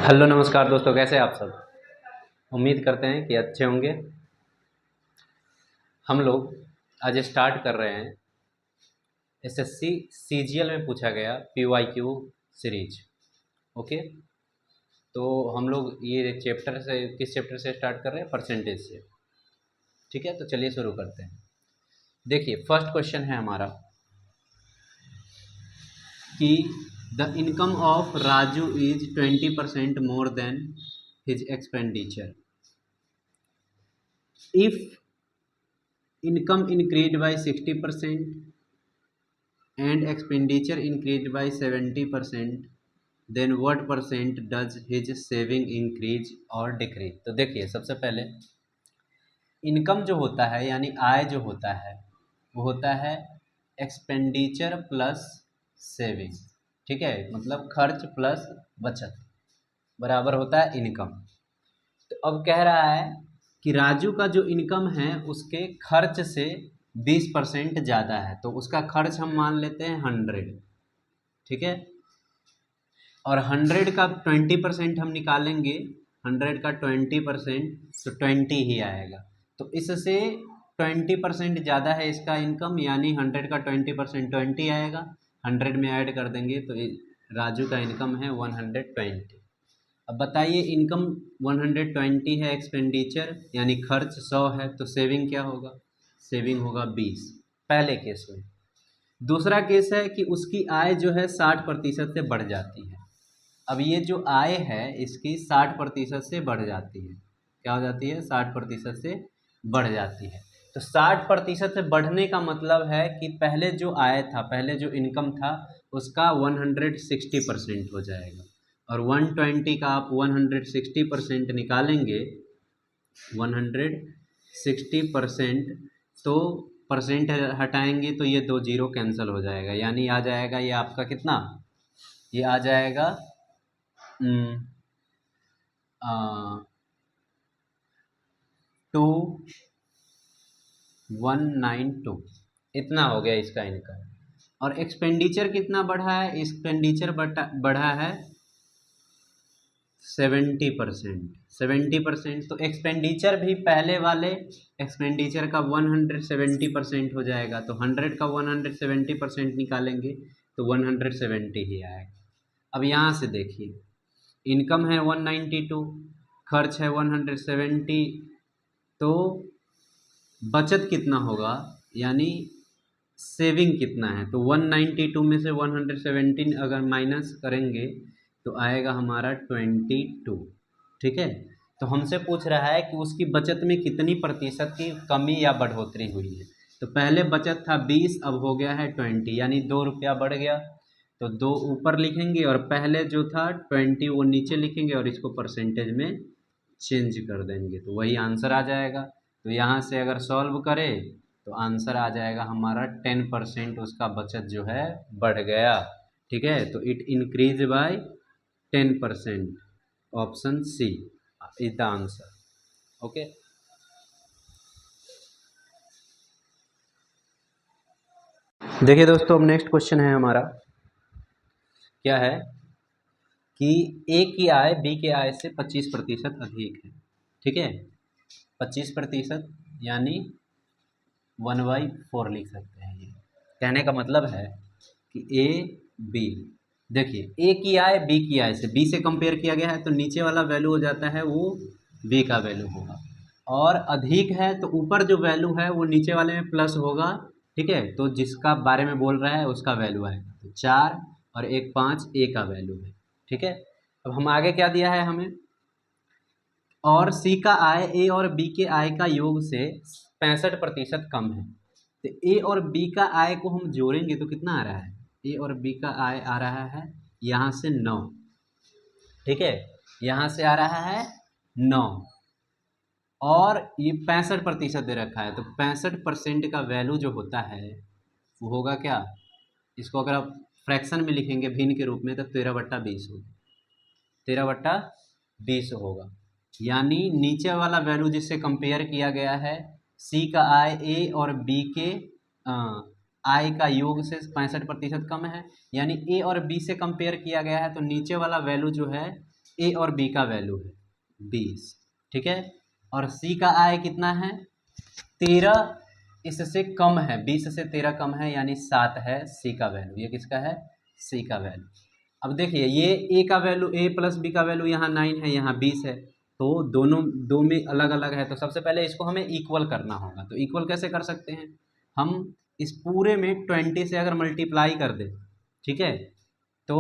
Hello नमस्कार दोस्तों, कैसे हैं आप सब। उम्मीद करते हैं कि अच्छे होंगे। हम लोग आज स्टार्ट कर रहे हैं एसएससी सीजीएल में पूछा गया पीवाईक्यू सीरीज। ओके, तो हम लोग ये चैप्टर से किस चैप्टर से स्टार्ट कर रहे हैं? परसेंटेज से। ठीक है, तो चलिए शुरू करते हैं। देखिए, फर्स्ट क्वेश्चन है हमारा कि the income of Raju is 20% more than his expenditure if income increased by 60% and expenditure increased by 70%, then what percent does his saving increase or decrease? तो देखिए, सबसे पहले इनकम जो होता है यानी आय जो होता है वो होता है एक्सपेंडिचर प्लस सेविंग। ठीक है, मतलब खर्च प्लस बचत बराबर होता है इनकम। तो अब कह रहा है कि राजू का जो इनकम है उसके खर्च से 20% ज़्यादा है, तो उसका खर्च हम मान लेते हैं 100। ठीक है, और 100 का 20% हम निकालेंगे, 100 का 20% तो 20 ही आएगा। तो इससे 20% ज़्यादा है इसका इनकम, यानी 100 का 20% 20 आएगा। 100 में ऐड कर देंगे तो राजू का इनकम है 120। अब बताइए, इनकम 120 है, एक्सपेंडिचर यानी खर्च 100 है, तो सेविंग क्या होगा? सेविंग होगा 20, पहले केस में। दूसरा केस है कि उसकी आय जो है 60% से बढ़ जाती है। अब ये जो आय है इसकी 60% से बढ़ जाती है। क्या हो जाती है? 60% से बढ़ जाती है। तो 60% से बढ़ने का मतलब है कि पहले जो आय था, पहले जो इनकम था उसका 160% हो जाएगा, और 120 का आप 160% निकालेंगे, 160%, तो परसेंट हटाएंगे तो ये 2 जीरो कैंसिल हो जाएगा, यानी आ जाएगा ये आपका कितना? ये आ जाएगा 2192। इतना हो गया इसका इनकम। और एक्सपेंडिचर कितना बढ़ा है? एक्सपेंडिचर बढ़ा है 70%। 70%, तो एक्सपेंडिचर भी पहले वाले एक्सपेंडिचर का 170% हो जाएगा। तो 100 का 170% निकालेंगे तो 170 ही आएगा। अब यहाँ से देखिए, इनकम है 192, खर्च है 170, तो बचत कितना होगा यानी सेविंग कितना है? तो 192 में से 117 अगर माइनस करेंगे तो आएगा हमारा 22। ठीक है, तो हमसे पूछ रहा है कि उसकी बचत में कितनी प्रतिशत की कमी या बढ़ोतरी हुई है। तो पहले बचत था 20, अब हो गया है 20, यानी 2 रुपया बढ़ गया। तो 2 ऊपर लिखेंगे और पहले जो था 20 वो नीचे लिखेंगे और इसको परसेंटेज में चेंज कर देंगे, तो वही आंसर आ जाएगा। तो यहाँ से अगर सॉल्व करें तो आंसर आ जाएगा हमारा 10% उसका बचत जो है बढ़ गया। ठीक है, तो it increase by 10%। Option C is the answer. Okay, देखिए दोस्तों, अब नेक्स्ट क्वेश्चन है हमारा, क्या है कि ए की आय बी के आय से 25% अधिक है। ठीक है, 25% यानी 1/4 लिख सकते हैं। ये कहने का मतलब है कि ए बी, देखिए ए की आय बी की आय से, बी से कंपेयर किया गया है तो नीचे वाला वैल्यू हो जाता है वो बी का वैल्यू होगा, और अधिक है तो ऊपर जो वैल्यू है वो नीचे वाले में प्लस होगा। ठीक है, तो जिसका बारे में बोल रहा है उसका वैल्यू आएगा, तो 4 और 1 5 ए का वैल्यू है। ठीक है, अब हम आगे क्या दिया है हमें, और सी का आय ए और बी के आय का योग से 65% कम है। तो ए और बी का आय को हम जोड़ेंगे तो कितना आ रहा है? ए और बी का आय आ रहा है यहाँ से 9। ठीक है, यहाँ से आ रहा है 9, और ये 65% दे रखा है, तो 65% का वैल्यू जो होता है वो होगा क्या? इसको अगर आप फ्रैक्शन में लिखेंगे भिन्न के रूप में तो 13/20 होगा। 13/20 होगा, यानी नीचे वाला वैल्यू जिससे कंपेयर किया गया है, सी का आय ए और बी के आय का योग से 65% कम है, यानी ए और बी से कंपेयर किया गया है, तो नीचे वाला वैल्यू जो है ए और बी का वैल्यू है 20, ठीक है, और सी का आय कितना है 13, इससे कम है, 20 से 13 कम है यानी 7 है सी का वैल्यू। ये किसका है, सी का वैल्यू। अब देखिए ये ए का वैल्यू, ए प्लस बी का वैल्यू यहाँ 9 है, यहाँ 20 है, तो दोनों दो में अलग अलग है। तो सबसे पहले इसको हमें इक्वल करना होगा। तो इक्वल कैसे कर सकते हैं, हम इस पूरे में 20 से अगर मल्टीप्लाई कर दें, ठीक है, तो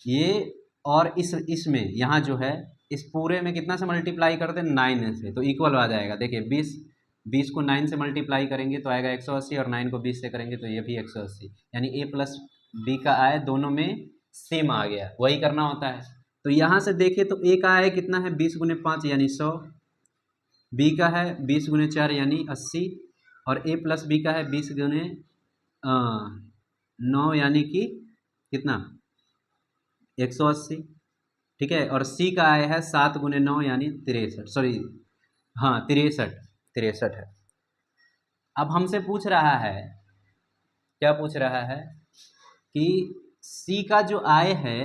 ये और इसमें यहाँ जो है इस पूरे में कितना से मल्टीप्लाई कर दें 9 से, तो इक्वल आ जाएगा। देखिए 20 को 9 से मल्टीप्लाई करेंगे तो आएगा 180, और 9 को 20 से करेंगे तो ये भी 180, यानी ए प्लस बी का आय दोनों में सेम आ गया। वही करना होता है। तो यहाँ से देखें तो ए का आय कितना है 20 गुने 5 यानी 100, बी का है 20 गुने 4 यानी 80, और ए प्लस बी का है 20 गुने 9 यानी कि कितना 180, ठीक है, और सी का आय है 7 गुने 9 यानी 63, सॉरी हाँ 63 है। अब हमसे पूछ रहा है, क्या पूछ रहा है कि सी का जो आय है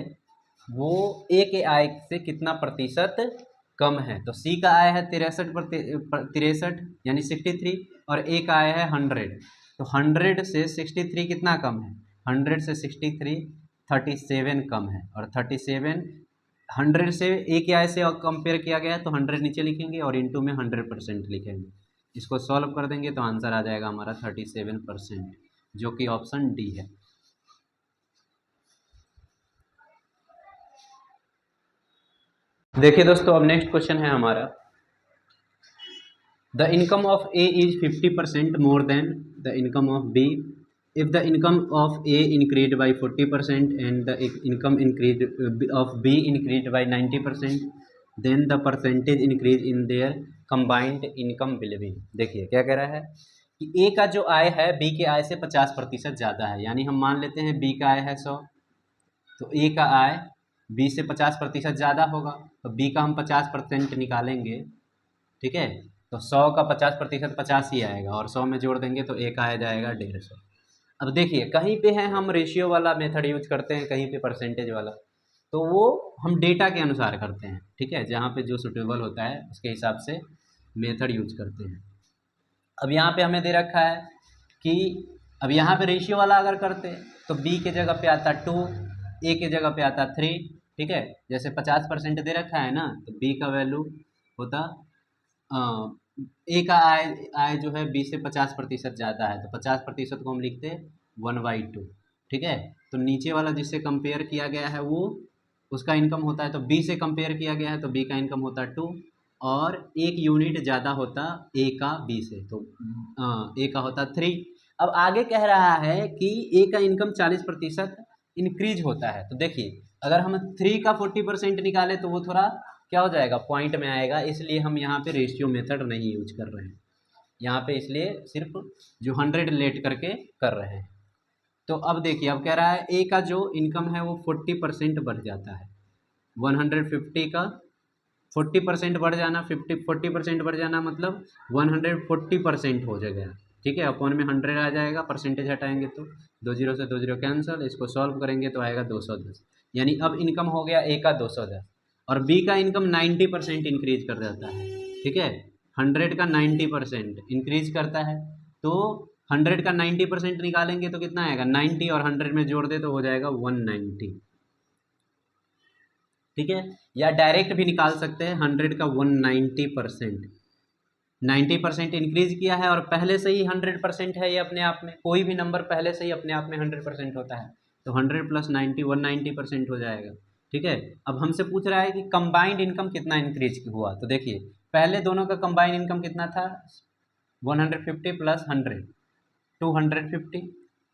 वो ए के आय से कितना प्रतिशत कम है। तो सी का आय है 63 यानी 63, और ए का आय है 100, तो 100 से 63 कितना कम है, 100 से 63 37 कम है, और 37 100 से ए के आय से कंपेयर किया गया है तो 100 नीचे लिखेंगे और इनटू में 100% लिखेंगे। इसको सॉल्व कर देंगे तो आंसर आ जाएगा हमारा 37%, जो कि ऑप्शन डी है। देखिए दोस्तों, अब नेक्स्ट क्वेश्चन है हमारा, the income of A is 50% more than the income of B if the income of A increase by 40% and the income increase of B increase by 90%, then the percentage increase in their combined income will be. देखिए क्या कह रहा है कि ए का जो आय है B के आय से 50% ज़्यादा है, यानी हम मान लेते हैं बी का आय है 100, तो ए का आय बी से 50% ज़्यादा होगा, तो बी का हम 50% निकालेंगे, ठीक है, तो 100 का 50% 50 ही आएगा, और 100 में जोड़ देंगे तो ए का आ जाएगा 150। अब देखिए कहीं पे है हम रेशियो वाला मेथड यूज करते हैं, कहीं पे परसेंटेज वाला, तो वो हम डेटा के अनुसार करते हैं, ठीक है, जहाँ पे जो सुटेबल होता है उसके हिसाब से मेथड यूज करते हैं। अब यहाँ पे हमें दे रखा है कि अब यहाँ पे रेशियो वाला अगर करते तो बी के जगह पे आता 2, ए के जगह पे आता 3, ठीक है, जैसे 50% दे रखा है ना, तो बी का वैल्यू होता ए का आय जो है बी से 50% ज़्यादा है, तो 50% को हम लिखते 1/2, ठीक है, तो नीचे वाला जिससे कंपेयर किया गया है वो उसका इनकम होता है, तो बी से कंपेयर किया गया है तो बी का इनकम होता 2, और 1 यूनिट ज़्यादा होता ए का बी से, तो ए का होता 3। अब आगे कह रहा है कि ए का इनकम 40% इंक्रीज होता है, तो देखिए अगर हम 3 का 40% निकाले तो वो थोड़ा क्या हो जाएगा, पॉइंट में आएगा, इसलिए हम यहाँ पे रेशियो मेथड नहीं यूज कर रहे हैं यहाँ पे, इसलिए सिर्फ जो 100 लेट करके कर रहे हैं। तो अब देखिए अब कह रहा है ए का जो इनकम है वो 40% बढ़ जाता है, 150 का 40% बढ़ जाना, 40% बढ़ जाना मतलब 140% हो जाएगा, ठीक है, अपॉन में 100 आ जाएगा, परसेंटेज हटाएंगे तो 2 0 से 2 0 कैंसिल, इसको सॉल्व करेंगे तो आएगा 210, यानी अब इनकम हो गया ए का 210, और बी का इनकम 90% इंक्रीज कर जाता है, ठीक है, 100 का 90% इंक्रीज करता है, तो 100 का 90% निकालेंगे तो कितना आएगा 90, और 100 में जोड़ दे तो हो जाएगा 190, ठीक है, या डायरेक्ट भी निकाल सकते हैं 100 का 190%, 90% इंक्रीज किया है और पहले से ही 100% है, ये अपने आप में कोई भी नंबर पहले से ही अपने आप में 100% होता है, तो 100 + 90 190% हो जाएगा, ठीक है। अब हमसे पूछ रहा है कि कंबाइंड इनकम कितना इंक्रीज हुआ, तो देखिए पहले दोनों का कंबाइंड इनकम कितना था 150 + 100 250,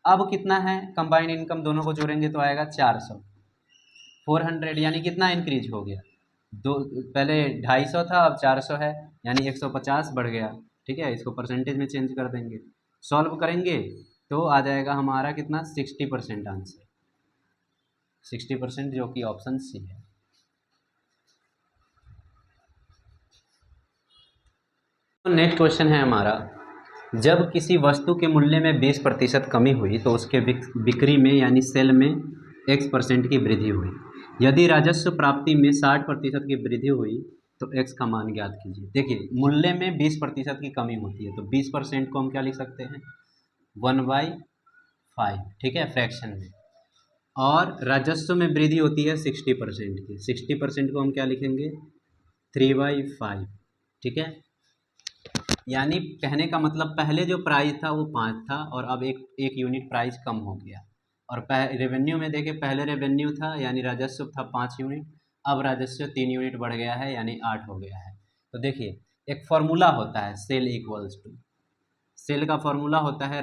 अब कितना है कंबाइंड इनकम, दोनों को जोड़ेंगे तो आएगा 400, 400, यानी कितना इंक्रीज हो गया, दो पहले 250 था अब 400 है, यानी 150 बढ़ गया, ठीक है, इसको परसेंटेज में चेंज कर देंगे, सॉल्व करेंगे तो आ जाएगा हमारा कितना 60% आंसर, 60%, जो कि ऑप्शन सी है। तो नेक्स्ट क्वेश्चन है हमारा, जब किसी वस्तु के मूल्य में 20% कमी हुई तो उसके बिक्री में यानी सेल में X% की वृद्धि हुई। यदि राजस्व प्राप्ति में 60% की वृद्धि हुई तो x का मान ज्ञात कीजिए। देखिए मूल्य में 20% की कमी होती है, तो 20% को हम क्या लिख सकते हैं 1/5, ठीक है, फ्रैक्शन में। और राजस्व में वृद्धि होती है 60% की, 60% को हम क्या लिखेंगे 3/5, ठीक है। यानी कहने का मतलब पहले जो प्राइस था वो 5 था और अब एक यूनिट प्राइस कम हो गया। और रेवेन्यू में देखें, पहले रेवेन्यू था यानी राजस्व था 5 यूनिट, अब राजस्व 3 यूनिट बढ़ गया है यानी 8 हो गया है। तो देखिए एक फॉर्मूला होता है सेल इक्वल्स टू, सेल का फॉर्मूला होता है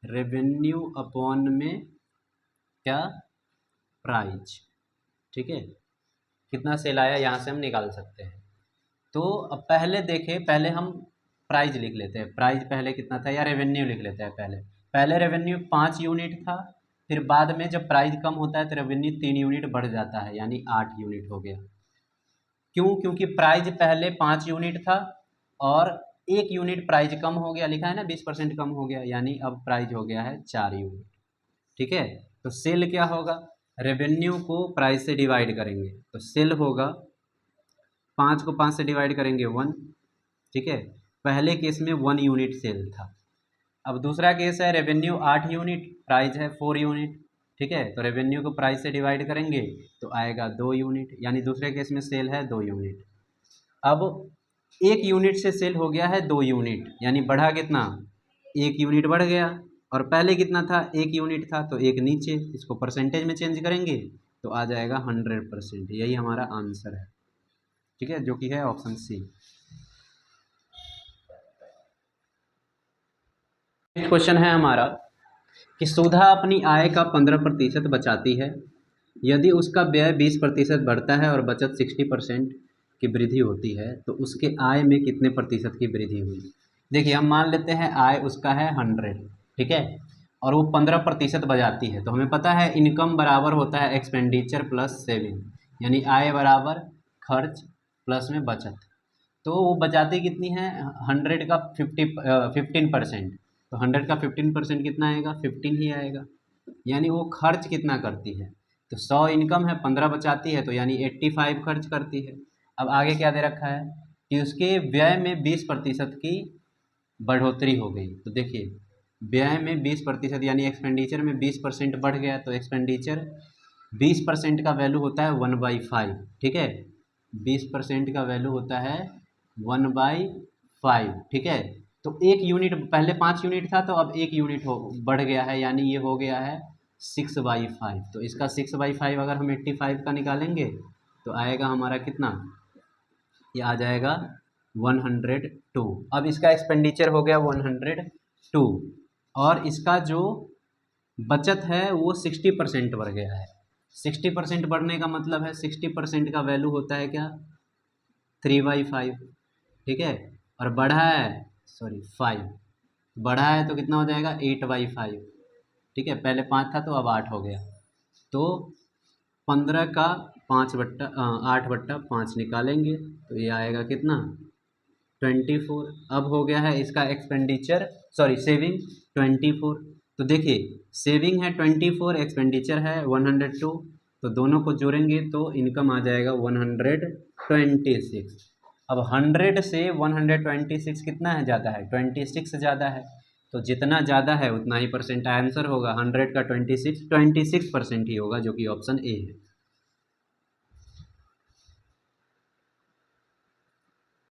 रेवेन्यू अपॉन में क्या प्राइस, ठीक है। कितना सेल आया यहाँ से हम निकाल सकते हैं। तो अब पहले देखें, पहले हम प्राइस लिख लेते हैं, प्राइस पहले कितना था या रेवेन्यू लिख लेते हैं। पहले रेवेन्यू 5 यूनिट था, फिर बाद में जब प्राइस कम होता है तो रेवेन्यू 3 यूनिट बढ़ जाता है यानी 8 यूनिट हो गया। क्यों? क्योंकि प्राइस पहले 5 यूनिट था और 1 यूनिट प्राइस कम हो गया, लिखा है ना 20% कम हो गया, यानी अब प्राइस हो गया है 4 यूनिट, ठीक है। तो सेल क्या होगा, रेवेन्यू को प्राइस से डिवाइड करेंगे तो सेल होगा 5 को 5 से डिवाइड करेंगे 1, ठीक है। पहले केस में 1 यूनिट सेल था। अब दूसरा केस है रेवेन्यू 8 यूनिट, प्राइस है 4 यूनिट, ठीक है। तो रेवेन्यू को प्राइस से डिवाइड करेंगे तो आएगा 2 यूनिट, यानी दूसरे केस में सेल है 2 यूनिट। अब 1 यूनिट से सेल हो गया है 2 यूनिट, यानी बढ़ा कितना 1 यूनिट बढ़ गया। और पहले कितना था 1 यूनिट था, तो एक नीचे, इसको परसेंटेज में चेंज करेंगे तो आ जाएगा 100%। यही हमारा आंसर है, ठीक है, जो कि है ऑप्शन सी। क्वेश्चन है हमारा कि सुधा अपनी आय का 15% बचाती है, यदि उसका व्यय 20% बढ़ता है और बचत 60% की वृद्धि होती है तो उसके आय में कितने प्रतिशत की वृद्धि हुई। देखिए हम मान लेते हैं आय उसका है 100, ठीक है, और वो 15% बचाती है, तो हमें पता है इनकम बराबर होता है एक्सपेंडिचर प्लस सेविंग, यानी आय बराबर खर्च प्लस में बचत। तो वो बचाती कितनी है 100 का 15%, तो 100 का 15% कितना आएगा 15 ही आएगा। यानी वो खर्च कितना करती है, तो 100 इनकम है 15 बचाती है, तो यानी 85 खर्च करती है। अब आगे क्या दे रखा है कि उसके व्यय में 20% की बढ़ोतरी हो गई। तो देखिए व्यय में 20% यानी एक्सपेंडिचर में 20% बढ़ गया, तो एक्सपेंडिचर 20% का वैल्यू होता है 1/5, ठीक है, 20% का वैल्यू होता है 1/5, ठीक है। तो 1 यूनिट, पहले 5 यूनिट था तो अब 1 यूनिट हो बढ़ गया है, यानी ये हो गया है 6/5। तो इसका 6/5 अगर हम 85 का निकालेंगे तो आएगा हमारा कितना, ये आ जाएगा 102। अब इसका एक्सपेंडिचर हो गया 102 और इसका जो बचत है वो 60% बढ़ गया है। 60% बढ़ने का मतलब है 60% का वैल्यू होता है क्या 3/5, ठीक है, और बढ़ा है 5, बढ़ा है तो कितना हो जाएगा 8/5, ठीक है, पहले 5 था तो अब 8 हो गया। तो 15 का 8/5 निकालेंगे तो ये आएगा कितना 24। अब हो गया है इसका एक्सपेंडिचर सेविंग 24। तो देखिए सेविंग है 24, एक्सपेंडिचर है 102, तो दोनों को जोड़ेंगे तो इनकम आ जाएगा 126। अब 100 से 126 कितना है ज़्यादा है 26 ज़्यादा है, तो जितना ज़्यादा है उतना ही परसेंट आंसर होगा। 100 का 26 26% ही होगा, जो कि ऑप्शन ए है।